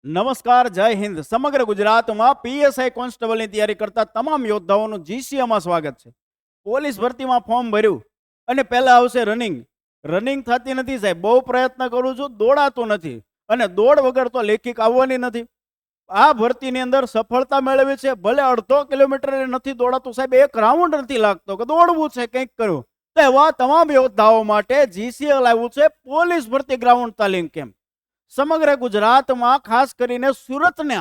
નમસ્કાર, જય હિન્દ. સમગ્ર ગુજરાતમાં પીએસઆઈ કોન્સ્ટેબલની તૈયારી કરતા તમામ યોદ્ધાઓનું જીસીએમાં સ્વાગત છે. પોલીસ ભરતીમાં ફોર્મ ભર્યું અને પહેલા આવશે રનિંગ. રનિંગ થતી નથી સાહેબ, બહુ પ્રયત્ન કરું છું, દોડાતું નથી અને દોડ વગર તો લેખિક આવવાની નથી. આ ભરતીની અંદર સફળતા મેળવી છે, ભલે અડધો કિલોમીટર નથી દોડાતું સાહેબ, એક રાઉન્ડ નથી લાગતો કે દોડવું છે, કંઈક કર્યું. તો એવા તમામ યોદ્ધાઓ માટે જીસીએલ આવ્યું છે પોલીસ ભરતી ગ્રાઉન્ડ તાલીમ કેમ્પ. સમગ્ર ગુજરાતમાં ખાસ કરીને સુરતને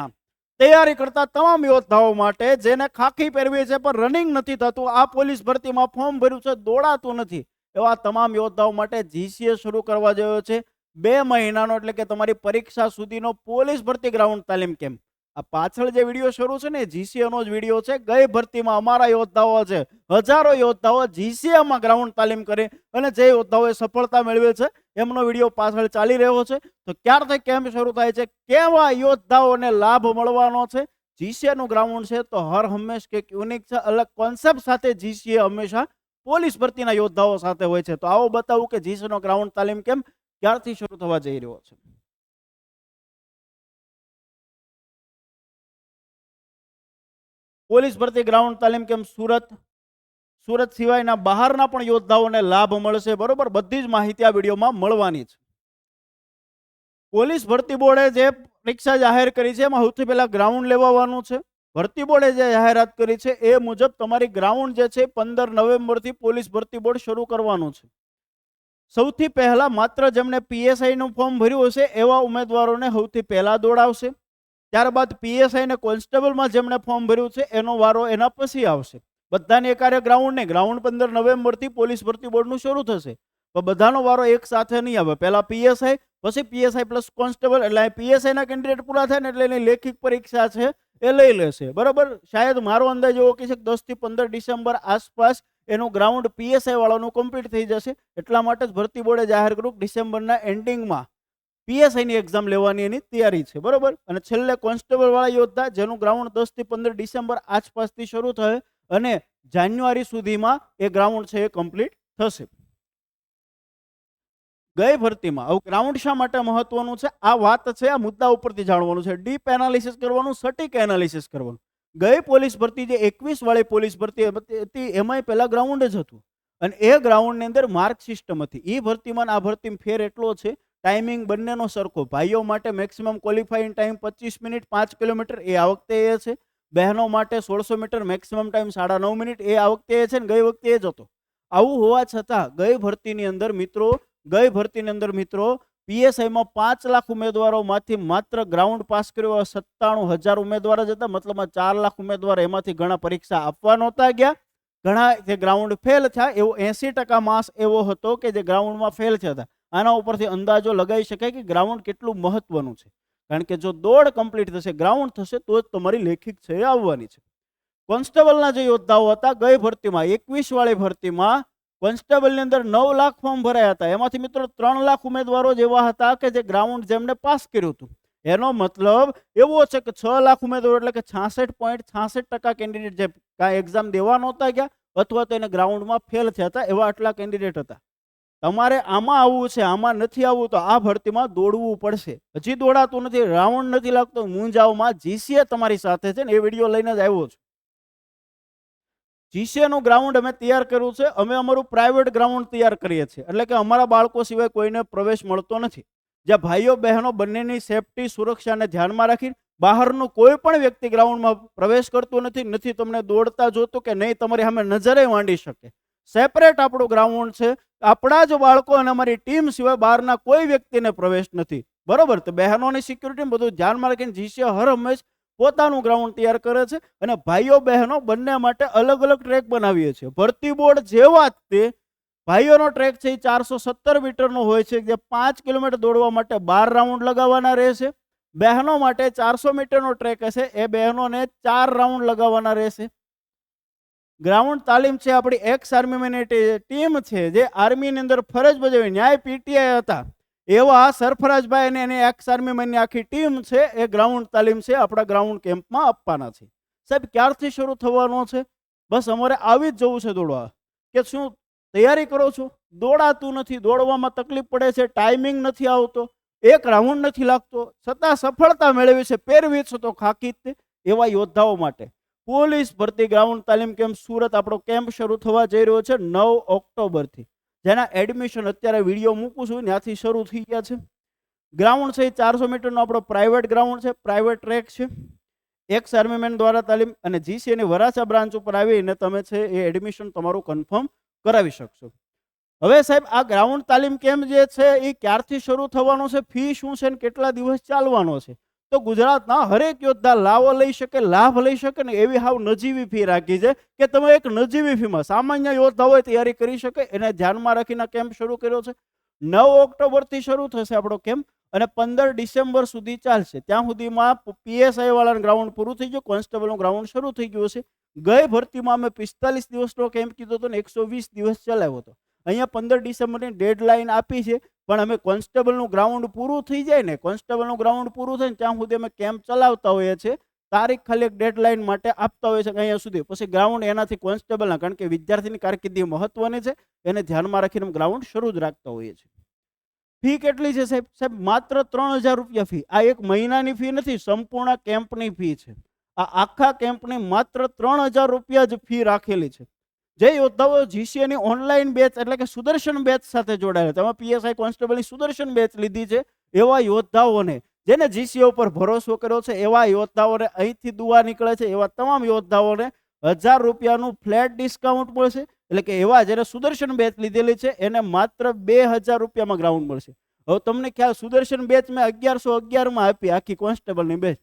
તૈયારી કરતા તમામ યોદ્ધાઓ માટે જેને ખાખી પહેરવી છે પણ રનિંગ નથી થતું, આ પોલીસ ભરતીમાં ફોર્મ ભર્યું છે, દોડાતું નથી, એવા તમામ યોદ્ધાઓ માટે જીસીએ શરૂ કરવા જયો છે 2 મહિનાનો, એટલે કે તમારી પરીક્ષા સુધીનો પોલીસ ભરતી ગ્રાઉન્ડ તાલીમ કેમ્પ. આ પાછળ જે વિડીયો શરૂ છે ને જીસીએનો જ વિડીયો છે. ગઈ ભરતીમાં અમારા યોદ્ધાઓ છે, હજારો યોદ્ધાઓ જીસીએમાં ગ્રાઉન્ડ તાલીમ કરી અને જે યોદ્ધાઓએ સફળતા મેળવી છે એમનો વિડીયો પાછળ ચાલી રહ્યો છે. તો ક્યારથી કેમ્પ શરૂ થાય છે, કેવા યોદ્ધાઓને લાભ મળવાનો છે, જીસીએનું ગ્રાઉન્ડ છે તો હર હંમેશ કંઈક યુનિક છે, અલગ કોન્સેપ્ટ સાથે જીસીએ હંમેશા પોલીસ ભરતીના યોદ્ધાઓ સાથે હોય છે. તો આવો બતાવું કે જીસીએનો ગ્રાઉન્ડ તાલીમ કેમ્પ ક્યારથી શરૂ થવા જઈ રહ્યો છે. પોલીસ ભરતી ગ્રાઉન્ડ તાલીમ કેમ્પ સુરત સિવાયના બહારના પણ યોદ્ધાઓને લાભ મળશે, બરોબર. બધી જ માહિતી આ વિડીયોમાં મળવાની છે. પોલીસ ભરતી બોર્ડે જે પરીક્ષા જાહેર કરી છે એમાં સૌથી પહેલા ગ્રાઉન્ડ લેવાનું છે. ભરતી બોર્ડે જે જાહેરાત કરી છે એ મુજબ તમારી ગ્રાઉન્ડ જે છે 15 નવેમ્બરથી પોલીસ ભરતી બોર્ડ શરૂ કરવાનું છે. સૌથી પહેલા માત્ર જેમણે પીએસઆઈ નું ફોર્મ ભર્યું હશે એવા ઉમેદવારોને સૌથી પહેલા દોડાવશે. ત્યારબાદ પીએસઆઈ ને કોન્સ્ટેબલમાં જેમણે ફોર્મ ભર્યું છે એનો વારો એના પછી આવશે. બધાની એકારે ગ્રાઉન્ડ નહીં, ગ્રાઉન્ડ 15 નવેમ્બરથી પોલીસ ભરતી બોર્ડનું શરૂ થશે, પણ બધાનો વારો એક સાથે નહીં આવે. પહેલા પીએસઆઈ, પછી પીએસઆઈ પ્લસ કોન્સ્ટેબલ, એટલે પીએસઆઈ ના કેન્ડિડેટ પૂરા થાય ને એટલે એની લેખિત પરીક્ષા છે એ લઈ લેશે, બરાબર. શાયદ મારો અંદાજ એવો કે 10 થી 15 ડિસેમ્બર આસપાસ એનું ગ્રાઉન્ડ પીએસઆઈ વાળાનું કમ્પ્લીટ થઈ જશે. એટલા માટે જ ભરતી બોર્ડે જાહેર કર્યું ડિસેમ્બરના એન્ડિંગમાં પીએસઆઈની એક્ઝામ લેવાની એની તૈયારી છે, બરોબર. અને છેલ્લે કોન્સ્ટેબલ વાળા યોદ્ધા જેનું ગ્રાઉન્ડ 10 થી 15 ડિસેમ્બર આસપાસથી શરૂ થાય અને જાન્યુઆરી સુધીમાં એ ગ્રાઉન્ડ છે એ કમ્પ્લીટ થશે. ગઈ ભરતીમાં આવું ગ્રાઉન્ડ શા માટે મહત્વનું છે, આ વાત છે, આ મુદ્દા ઉપરથી જાણવાનું છે. ડીપ એનાલિસિસ કરવાનું, સટીક એનાલિસિસ કરવાનું. ગઈ પોલીસ ભરતી જે 21 વાળી પોલીસ ભરતી હતી એમાંય પહેલા ગ્રાઉન્ડ જ હતું અને એ ગ્રાઉન્ડની અંદર માર્ક સિસ્ટમ હતી. એ ભરતીમાં આ ભરતીમાં ફેર એટલો છે, ટાઈમિંગ બંનેનો સરખો. ભાઈઓ માટે maximum qualifying time 25 minute 5 kilometre એ આ વખતે એ છે. બહેનો માટે 1600 મીટર મેક્સિમમ ટાઈમ 9.5 મિનિટ એ આ વખતે એ છે ને ગઈ વખતે એ જ હતો. આવું હોવા છતાં ગઈ ભરતીની અંદર મિત્રો પીએસઆઈમાં 5 લાખ ઉમેદવારોમાંથી માત્ર ગ્રાઉન્ડ પાસ કર્યો 97,000 ઉમેદવાર જ હતા. મતલબમાં 4 લાખ ઉમેદવાર, એમાંથી ઘણા પરીક્ષા આપવા નહોતા ગયા, ઘણા જે ગ્રાઉન્ડ ફેલ થયા. એવો 80% માસ એવો હતો કે જે ગ્રાઉન્ડમાં ફેલ થયા હતા. આના ઉપરથી અંદાજો લગાવી શકાય કે ગ્રાઉન્ડ કેટલું મહત્વનું છે, કારણ કે જો દોડ કમ્પ્લીટ થશે, ગ્રાઉન્ડ થશે તો જ તમારી લેખિત છે એ આવવાની છે. કોન્સ્ટેબલના જે યોદ્ધાઓ હતા ગઈ ભરતીમાં 21 વાળી ભરતીમાં કોન્સ્ટેબલની અંદર 9 લાખ ફોર્મ ભરાયા હતા. એમાંથી મિત્રો 3 લાખ ઉમેદવારો જેવા હતા કે જે ગ્રાઉન્ડ જેમને પાસ કર્યું હતું. એનો મતલબ એવો છે કે 6 લાખ ઉમેદવારો એટલે કે 66.66% કેન્ડિડેટ જે કાંઈ એક્ઝામ દેવા નહોતા ગયા અથવા તો એને ગ્રાઉન્ડમાં ફેલ થયા હતા, એવા આટલા કેન્ડિડેટ હતા. તમારે આમાં આવવું છે, આમાં નથી આવવું તો આ ભરતીમાં દોડવું પડશે. હજી દોડાતું નથી, રાઉન્ડ નથી લાગતો, મૂંઝાવમાં જીસીએ તમારી સાથે છે ને એ વિડીયો લઈને જ આવ્યો છું. જીસીએનું ગ્રાઉન્ડ અમે તૈયાર કર્યું છે. અમે અમારું પ્રાઇવેટ ગ્રાઉન્ડ તૈયાર કરીએ છીએ, એટલે કે અમારા બાળકો સિવાય કોઈને પ્રવેશ મળતો નથી. જ્યાં ભાઈઓ બહેનો બંનેની સેફટી સુરક્ષાને ધ્યાનમાં રાખી બહારનું કોઈ પણ વ્યક્તિ ગ્રાઉન્ડમાં પ્રવેશ કરતું નથી તમને દોડતા જોતું કે નહીં તમારી સામે નજરે માંડી શકે. સેપરેટ આપણું ગ્રાઉન્ડ છે. આપણા જ બાળકો અને અમારી ટીમ સિવાય બહારના કોઈ વ્યક્તિને પ્રવેશ નથી, બરોબર. તો બહેનોની સિક્યુરિટી બધું ધ્યાનમાં રાખીને જીસીએ હર હંમેશ પોતાનું ગ્રાઉન્ડ તૈયાર કરે છે અને ભાઈઓ બહેનો બંને માટે અલગ અલગ ટ્રેક બનાવીએ છીએ. ભરતી બોર્ડ જેવા જ તે ભાઈઓનો ટ્રેક છે એ 417 મીટરનો હોય છે, જે 5 કિલોમીટર દોડવા માટે 12 રાઉન્ડ લગાવવાના રહેશે. બહેનો માટે 400 મીટરનો ટ્રેક હશે, એ બહેનોને 4 રાઉન્ડ લગાવવાના રહેશે. ગ્રાઉન્ડ તાલીમ છે આપણી એક્સ આર્મીની ટીમ છે જે આર્મીની અંદર ફરજ બજાવી ન્યાય પીટીઆઈ હતા એવા સરફરાજભાઈ અને એની એક્સ આર્મીની આખી ટીમ છે એ ગ્રાઉન્ડ તાલીમ છે આપણા ગ્રાઉન્ડ કેમ્પમાં આપવાના છે. સાહેબ ક્યારથી શરૂ થવાનો છે? બસ અમારે આવી જ જવું છે દોડવા. કે શું તૈયારી કરો છો? દોડાતું નથી, દોડવામાં તકલીફ પડે છે, ટાઈમિંગ નથી આવતો, એક રાઉન્ડ નથી લાગતો છતાં સફળતા મેળવી છે, પહેરવી છે તો ખાકી જ તે. એવા યોદ્ધાઓ માટે પોલીસ ભરતી ગ્રાઉન્ડ તાલીમ કેમ્પ સુરત આપણો કેમ્પ શરૂ થવા જઈ રહ્યો છે 9 ઓક્ટોબરથી, જેના એડમિશન અત્યારે વિડીયો મૂકું છું ત્યાંથી શરૂ થઈ ગયા છે. ગ્રાઉન્ડ છે 400 મીટરનો આપણો પ્રાઇવેટ ગ્રાઉન્ડ છે, પ્રાઇવેટ ટ્રેક છે. એક્સ આર્મીમેન દ્વારા તાલીમ અને જીસીએની વરાછા બ્રાન્ચ ઉપર આવીને તમે છે એ એડમિશન તમારું કન્ફર્મ કરાવી શકશો. હવે સાહેબ આ ગ્રાઉન્ડ તાલીમ કેમ્પ જે છે એ ક્યારથી શરૂ થવાનો છે, ફી શું છે અને કેટલા દિવસ ચાલવાનો છે? તો ગુજરાતના હરેક યોદ્ધા લાવો લઈ શકે, લાભ લઈ શકે ને એવી હાવ નજીવી ફી રાખી છે કે તમે એક નજીવી ફીમાં સામાન્ય યોદ્ધા હોય તૈયારી કરી શકે. એને ધ્યાનમાં રાખીને કેમ્પ શરૂ કર્યો છે. 9 ઓક્ટોબરથી શરૂ થશે આપણો કેમ્પ અને 15 ડિસેમ્બર સુધી ચાલશે. ત્યાં સુધીમાં પીએસઆઈ વાળાનું ગ્રાઉન્ડ પૂરું થઈ ગયું, કોન્સ્ટેબલનું ગ્રાઉન્ડ શરૂ થઈ ગયું છે. ગઈ ભરતીમાં અમે 45 દિવસનો કેમ્પ કીધો હતો ને 120 દિવસ ચલાવ્યો હતો. અહીંયા 15 ડિસેમ્બરની ડેડલાઇન આપી છે, પણ અમે કોન્સ્ટેબલનું ગ્રાઉન્ડ પૂરું થઈ જાય ને, કોન્સ્ટેબલનું ગ્રાઉન્ડ પૂરું થાય ને ત્યાં સુધી અમે કેમ્પ ચલાવતા હોઈએ છીએ. તારીખ ખાલી એક ડેડલાઇન માટે આપતા હોય છે કે અહીંયા સુધી, પછી ગ્રાઉન્ડ એનાથી કોન્સ્ટેબલના, કારણ કે વિદ્યાર્થીની કારકિર્દી મહત્વની છે, એને ધ્યાનમાં રાખીને ગ્રાઉન્ડ શરૂ જ રાખતા હોઈએ છીએ. ફી કેટલી છે સાહેબ? સાહેબ માત્ર 3000 રૂપિયા ફી. આ એક મહિનાની ફી નથી, સંપૂર્ણ કેમ્પની ફી છે. આ આખા કેમ્પની માત્ર 3000 રૂપિયા જ ફી રાખેલી છે. જે યોદ્ધાઓ જીસીએની ઓનલાઈન બેચ એટલે કે સુદર્શન બેચ સાથે જોડાયેલા, તેમાં પીએસઆઈ કોન્સ્ટેબલની સુદર્શન બેચ લીધી છે, એવા યોદ્ધાઓને, જેને જીસીએ ઉપર ભરોસો કર્યો છે, એવા યોદ્ધાઓને અહીંથી દુઆ નીકળે છે, એવા તમામ યોદ્ધાઓને 1000 રૂપિયાનું ફ્લેટ ડિસ્કાઉન્ટ મળશે. એટલે કે એવા જેને સુદર્શન બેચ લીધેલી છે એને માત્ર 2000 રૂપિયામાં ગ્રાઉન્ડ મળશે. હવે તમને ખ્યાલ, સુદર્શન બેચ મેં 1111માં આપી આખી કોન્સ્ટેબલની બેચ.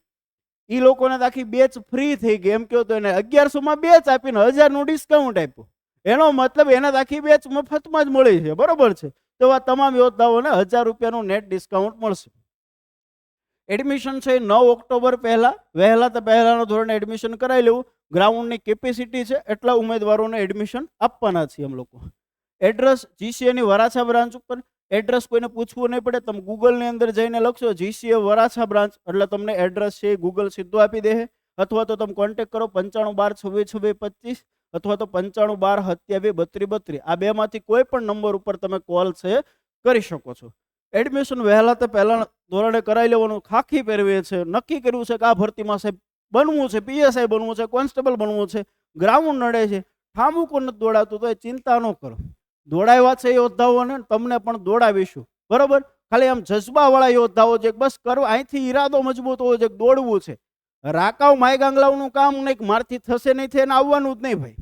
એ લોકોને તો આખી બેચ ફ્રી થઈ ગઈ, એમ કહો તો એને 1100માં બેચ આપીને 1000નું ડિસ્કાઉન્ટ આપ્યું. એનો મતલબ એને આખી બેચ મફતમાં જ મળી છે, બરોબર છે. તો આ તમામ યોદ્ધાઓને 1000 રૂપિયાનું નેટ ડિસ્કાઉન્ટ મળશે. એડમિશન છે 9 ઓક્ટોબર વહેલાનો ધોરણે એડમિશન કરાવી લેવું. ગ્રાઉન્ડની કેપેસિટી છે એટલા ઉમેદવારોને એડમિશન આપવાના છીએ અમે લોકો. એડ્રેસ જીસીએની વરાછા બ્રાન્ચ ઉપર. એડ્રેસ કોઈને પૂછવું નહીં પડે, તમે ગૂગલની અંદર જઈને લખશો જીસીએ વરાછા બ્રાન્ચ એટલે તમને એડ્રેસ છે ગૂગલ સીધું આપી દે. અથવા તો તમે કોન્ટેક્ટ કરો 9512262625 અથવા તો 9512273232. આ બેમાંથી કોઈ પણ નંબર ઉપર તમે કોલ છે કરી શકો છો. એડમિશન પહેલા ધોરણે કરાવી લેવાનું. ખાખી પહેરવી છે, નક્કી કર્યું છે કે આ ભરતીમાં સાહેબ બનવું છે, પીએસઆઈ બનવું છે, કોન્સ્ટેબલ બનવું છે, ગ્રાઉન્ડ નડે છે, ઠામુકો નથી દોડાતું તો એ ચિંતા ન કરો. દોડાવ્યા છે યોદ્ધાઓને, તમને પણ દોડાવીશું, બરોબર. ખાલી આમ જજ્બાવાળા યોદ્ધાઓ છે, બસ કરો, અહીંથી ઈરાદો મજબૂત હોવો છે, દોડવું છે. રાકાવ માય ગાંગલાવનું કામ નહીં, મારથી થશે નહીં, થઈને આવવાનું જ નહીં ભાઈ.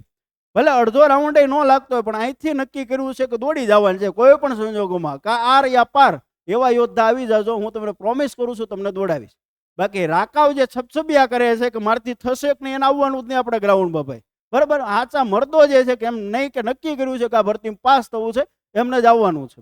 ભલે અડધો રાઉન્ડ ન લાગતો હોય, પણ અહીંથી નક્કી કર્યું છે કે દોડી જવાનું છે કોઈ પણ સંજોગોમાં, કા આર યા પાર. એવા યોદ્ધા આવી જાજો, હું તમને પ્રોમિસ કરું છું, તમને દોડાવીશ. બાકી રાકાવ જે છપછપિયા કરે છે કે મારથી થશે કે નહીં, એને આવવાનું જ નહીં આપણે ગ્રાઉન્ડમાં ભાઈ, બરાબર. આચા મર્દો જે છે કે એમ નહીં કે નક્કી કર્યું છે કે આ ભરતીમાં પાસ થવું છે, એમને જ આવવાનું છે.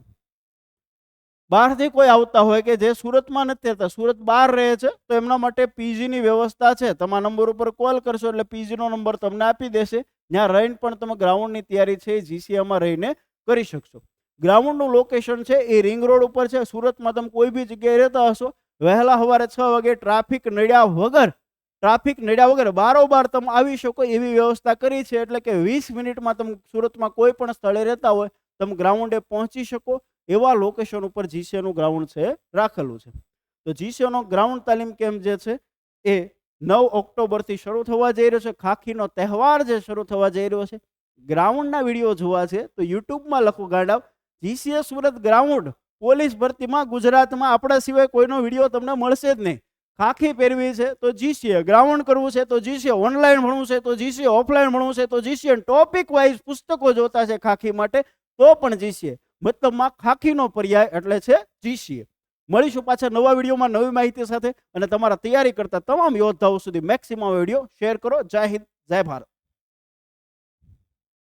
બહારથી કોઈ આવતા હોય કે જે સુરતમાં નથી રહેતા, સુરત બહાર રહે છે, તો એમના માટે પીજીની વ્યવસ્થા છે. તમારા નંબર ઉપર કોલ કરશો એટલે પીજીનો નંબર તમને આપી દેશે. ત્યાં રહીને પણ તમે ગ્રાઉન્ડની તૈયારી છે એ જીસીએમાં રહીને કરી શકશો. ગ્રાઉન્ડનું લોકેશન છે એ રિંગ રોડ ઉપર છે. સુરતમાં તમે કોઈ બી જગ્યાએ રહેતા હશો, વહેલા સવારે 6 વાગે ટ્રાફિક નડ્યા વગર બારોબાર તમે આવી શકો એવી વ્યવસ્થા કરી છે. એટલે કે 20 મિનિટમાં તમે સુરતમાં કોઈ પણ સ્થળે રહેતા હોય તમે ગ્રાઉન્ડે પહોંચી શકો એવા લોકેશન ઉપર જીસીએનું ગ્રાઉન્ડ છે રાખેલું છે. તો જીસીએનો ગ્રાઉન્ડ તાલીમ કેમ્પ જે છે એ 9 ઓક્ટોબરથી શરૂ થવા જઈ રહ્યો છે. ખાખીનો તહેવાર જે શરૂ થવા જઈ રહ્યો છે. ગ્રાઉન્ડના વિડીયો જોવા છે તો યુટ્યુબમાં લખો ગાંડાવ જીસીએ સુરત ગ્રાઉન્ડ. પોલીસ ભરતીમાં ગુજરાતમાં આપણા સિવાય કોઈનો વિડીયો તમને મળશે જ નહીં. ખાખી પહેરવી છે તો જીસીએ, ગ્રાઉન્ડ કરવું છે તો જીસીએ, ઓનલાઈન ભણવું છે તો જીસીએ, ઓફલાઈન ભણવું છે તો જીસીએ, ટોપિક વાઇઝ પુસ્તકો જોતા છે ખાખી માટે તો પણ જીસીએ. મતલબમાં ખાખીનો પર્યાય એટલે છે જીસીએ. મળીશું પાછા નવા વિડીયોમાં નવી માહિતી સાથે, અને તમારા તૈયારી કરતા તમામ યોદ્ધાઓ સુધી મેક્સિમમ વિડીયો શેર કરો. જય હિન્દ, જય ભારત.